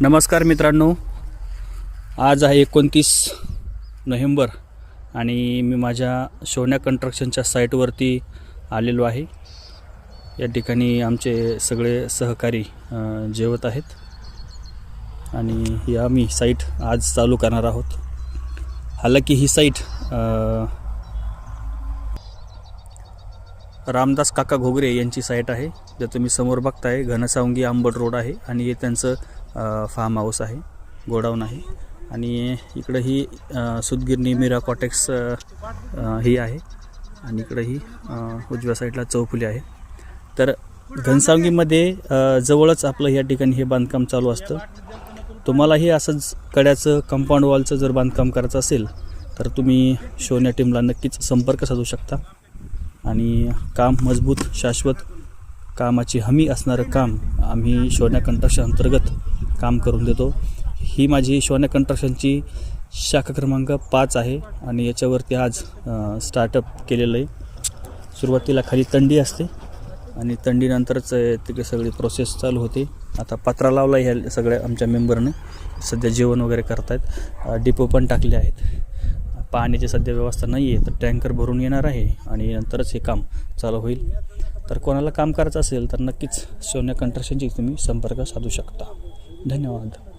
नमस्कार मित्रांनो, आज आहे 29 नोव्हेंबर आणि मी माझ्या सोन्या कन्स्ट्रक्शनच्या साईटवरती आलेलो आहे। या ठिकाणी आमचे सगळे सहकारी जेवत आहेत आणि ही आम्ही साईट आज चालू करणार आहोत। हालांकी ही साईट रामदास काका घोगरे यांची साईट आहे। जे तुम्ही समोर बघताय घनसावंगी आंबट रोड आहे आणि हे त्यांचं फार्म हाऊस आहे, गोडाऊन आहे। आणि इकडे ही सुदगिरनी मीरा कॉटेक्स ही आहे आणि इकडे ही उजव्या साईडला चौफुली आहे। तर घनसावंगीमध्ये जवळच आपलं या ठिकाणी हे बांधकाम चालू असतं। तुम्हालाही असंच कड्याचं कंपाऊंड वॉलचं जर बांधकाम करायचं असेल तर तुम्ही सोन्या टीमला नक्कीच संपर्क साधू शकता आणि काम मजबूत शाश्वत कामाची हमी असणारं काम आम्ही सोन्या कन्स्ट्रक्शन अंतर्गत काम करून देतो। ही माझी सोन्या कन्स्ट्रक्शनची शाखा क्रमांक 5 आहे आणि याच्यावरती आज स्टार्टअप केलेलं आहे। सुरुवातीला खाली तंडी असते आणि तंडीनंतरच तिकडे सगळी प्रोसेस चालू होते। आता पत्रा लावला ह्या सगळ्या आमच्या मेंबरने, सध्या जेवण वगैरे करत आहेत। डिपो पण टाकले आहेत। पाण्याची सध्या व्यवस्था नाही आहे, तर टँकर भरून येणार आहे आणि नंतरच हे काम चालू होईल। तर कोणाला काम करायचं असेल तर नक्कीच सोन्या कन्स्ट्रक्शनची तुम्ही संपर्क साधू शकता। धन्यवाद।